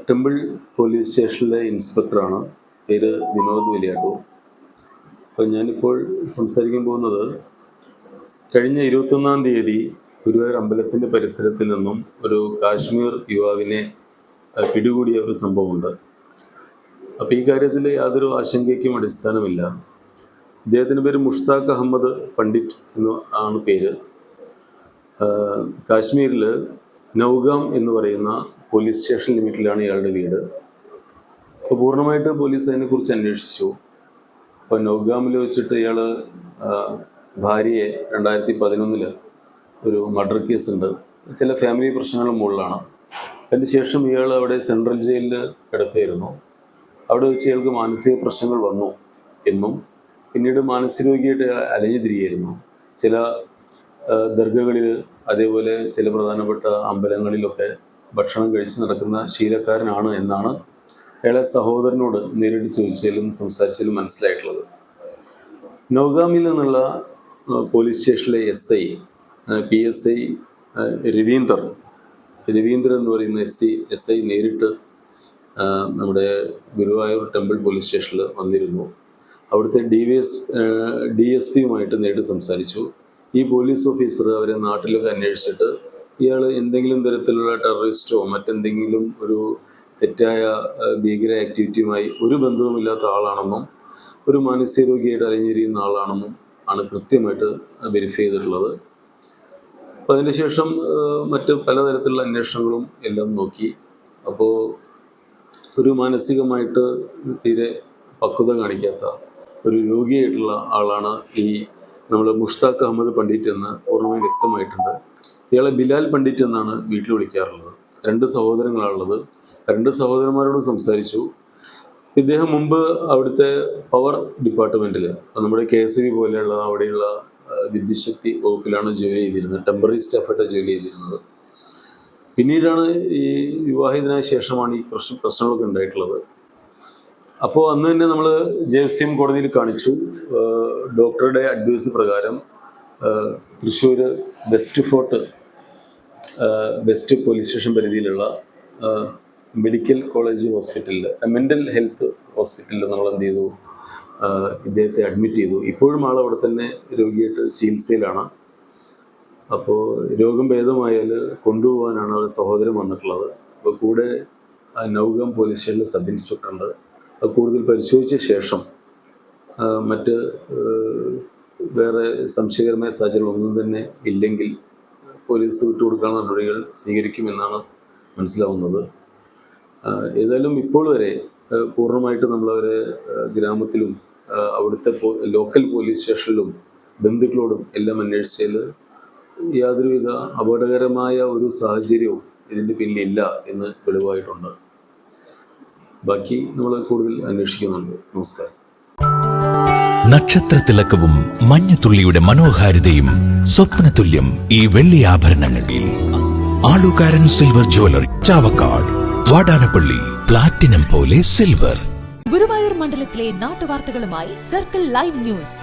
Temple police സ്റ്റേഷനിലെ ഇൻസ്പെക്ടറാണ്. പേര് വിനോദ് വലിയാട്ടൂർ. അപ്പോൾ ഞാനിപ്പോൾ സംസാരിക്കാൻ പോകുന്നത് കഴിഞ്ഞ 21-ാം തീയതി ഗുരുവായൂർ അമ്പലത്തിൻ്റെ പരിസരത്തിൽ നിന്നും ഒരു കാശ്മീർ യുവാവിനെ പിടികൂടിയ ഒരു സംഭവമുണ്ട്. അപ്പോൾ ഈ കാര്യത്തിൽ യാതൊരു ആശങ്കയ്ക്കും അടിസ്ഥാനമില്ല. ഇദ്ദേഹത്തിൻ്റെ പേര് മുഷ്താഖ് അഹമ്മദ് പണ്ഡിറ്റ് എന്ന് ആണ് പേര്. കാശ്മീരിൽ നൗഗാം എന്ന് പറയുന്ന പോലീസ് സ്റ്റേഷൻ ലിമിറ്റിലാണ് ഇയാളുടെ വീട്. അപ്പോൾ പൂർണ്ണമായിട്ട് പോലീസ് അതിനെക്കുറിച്ച് അന്വേഷിച്ചു. അപ്പോൾ നൗഗാമിൽ വെച്ചിട്ട് ഇയാൾ ഭാര്യയെ 2011 ഒരു മർഡർ കേസുണ്ട്. ചില ഫാമിലി പ്രശ്നങ്ങളുടെ മുകളിലാണ്. അതിനുശേഷം ഇയാൾ അവിടെ സെൻട്രൽ ജയിലിൽ കിടക്കുകയായിരുന്നു. അവിടെ വെച്ച് ഇയാൾക്ക് മാനസിക പ്രശ്നങ്ങൾ വന്നു എന്നും പിന്നീട് മാനസികരോഗിയായിട്ട് അലഞ്ഞു തിരികെയായിരുന്നു. ചില ദർഗകളിൽ അതേപോലെ ചില പ്രധാനപ്പെട്ട അമ്പലങ്ങളിലൊക്കെ ഭക്ഷണം കഴിച്ച് നടക്കുന്ന ശീലക്കാരനാണ് എന്നാണ് അയാളെ സഹോദരനോട് നേരിട്ട് ചോദിച്ചാലും സംസാരിച്ചാലും മനസ്സിലായിട്ടുള്ളത്. നൗഗാമിൽ നിന്നുള്ള പോലീസ് സ്റ്റേഷനിലെ PSI രവീന്ദർ എന്ന് പറയുന്ന SI നേരിട്ട് നമ്മുടെ ഗുരുവായൂർ ടെമ്പിൾ പോലീസ് സ്റ്റേഷനിൽ വന്നിരുന്നു. അവിടുത്തെ DSPയുമായിട്ട് നേരിട്ട് സംസാരിച്ചു. ഈ പോലീസ് ഓഫീസർ അവരെ നാട്ടിലൊക്കെ അന്വേഷിച്ചിട്ട് ഇയാൾ എന്തെങ്കിലും തരത്തിലുള്ള ടെററിസ്റ്റോ മറ്റെന്തെങ്കിലും ഒരു തെറ്റായ ഭീകര ആക്ടിവിറ്റിയുമായി ഒരു ബന്ധവുമില്ലാത്ത ആളാണെന്നും ഒരു മാനസിക രോഗിയായിട്ട് അലഞ്ഞിരിക്കുന്ന ആളാണെന്നും ആണ് കൃത്യമായിട്ട് വെരിഫൈ ചെയ്തിട്ടുള്ളത്. അപ്പോൾ അതിന് ശേഷം മറ്റ് പലതരത്തിലുള്ള അന്വേഷണങ്ങളും എല്ലാം നോക്കി. അപ്പോൾ ഒരു മാനസികമായിട്ട് തീരെ പക്വത കാണിക്കാത്ത ഒരു രോഗിയായിട്ടുള്ള ആളാണ് ഈ നമ്മൾ മുഷ്താഖ് അഹമ്മദ് പണ്ഡിറ്റ് എന്ന് പൂർണ്ണമായി വ്യക്തമായിട്ടുണ്ട്. ഇയാളെ ബിലാൽ പണ്ഡിറ്റ് എന്നാണ് വീട്ടിൽ വിളിക്കാറുള്ളത്. 2 സഹോദരങ്ങളാണുള്ളത്. 2 സഹോദരന്മാരോടും സംസാരിച്ചു. ഇദ്ദേഹം മുമ്പ് അവിടുത്തെ പവർ ഡിപ്പാർട്ട്മെൻറ്റിൽ നമ്മുടെ KSB പോലെയുള്ള അവിടെയുള്ള വിദ്യുച്ഛക്തി വകുപ്പിലാണ് ജോലി ചെയ്തിരുന്നത്. ടെമ്പററി സ്റ്റാഫായിട്ട് ജോലി ചെയ്തിരുന്നത്. പിന്നീടാണ് ഈ വിവാഹിതനായ ശേഷമാണ് ഈ പ്രശ്നങ്ങളൊക്കെ ഉണ്ടായിട്ടുള്ളത്. അപ്പോൾ അന്ന് തന്നെ നമ്മൾ JSM കോടതിയിൽ കാണിച്ചു. ഡോക്ടറുടെ അഡ്വൈസ് പ്രകാരം തൃശ്ശൂർ വെസ്റ്റ് പോലീസ് സ്റ്റേഷൻ പരിധിയിലുള്ള മെഡിക്കൽ കോളേജ് ഹോസ്പിറ്റലിൽ മെൻ്റൽ ഹെൽത്ത് ഹോസ്പിറ്റലിൽ നമ്മൾ എന്ത് ചെയ്തു, ഇദ്ദേഹത്തെ അഡ്മിറ്റ് ചെയ്തു. ഇപ്പോഴും ആൾ അവിടെ തന്നെ രോഗിയായിട്ട് ചികിത്സയിലാണ്. അപ്പോൾ രോഗം ഭേദമായാൽ കൊണ്ടുപോകാനാണ് അവർ സഹോദരൻ വന്നിട്ടുള്ളത്. അപ്പോൾ കൂടെ നൗഗാം പോലീസ് സ്റ്റേഷനിൽ സബ് ഇൻസ്പെക്ടറുണ്ട്. അത് കൂടുതൽ പരിശോധിച്ച ശേഷം മറ്റ് വേറെ സംശയകരമായ സാഹചര്യങ്ങളൊന്നും തന്നെ ഇല്ലെങ്കിൽ പോലീസ് വിട്ടുകൊടുക്കാനുള്ള നടപടികൾ സ്വീകരിക്കുമെന്നാണ് മനസ്സിലാവുന്നത്. ഏതായാലും ഇപ്പോൾ വരെ പൂർണ്ണമായിട്ട് നമ്മളവരെ ഗ്രാമത്തിലും അവിടുത്തെ ലോക്കൽ പോലീസ് സ്റ്റേഷനിലും ബന്ധുക്കളോടും എല്ലാം അന്വേഷിച്ചാൽ യാതൊരുവിധ അപകടകരമായ ഒരു സാഹചര്യവും ഇതിൻ്റെ പിന്നിലില്ല എന്ന് വെളിവായിട്ടുണ്ട്. ബാക്കി നമ്മൾ കൂടുതൽ അന്വേഷിക്കുന്നുണ്ട്. നമസ്കാരം. നക്ഷത്രത്തിലക്കവും മഞ്ഞത്തുള്ളിയുടെ മനോഹാരിതയും സ്വപ്നതുല്യം ഈ വെള്ളി ആഭരണങ്ങളിൽ ആളുകാരൻ silver jewellery, Chavakkad, Vadanappally. Platinum പോലെ സിൽവർ. ഗുരുവായൂർ മണ്ഡലത്തിലെ നാട്ടുവാർത്തകളുമായി സർക്കിൾ ലൈവ് ന്യൂസ്.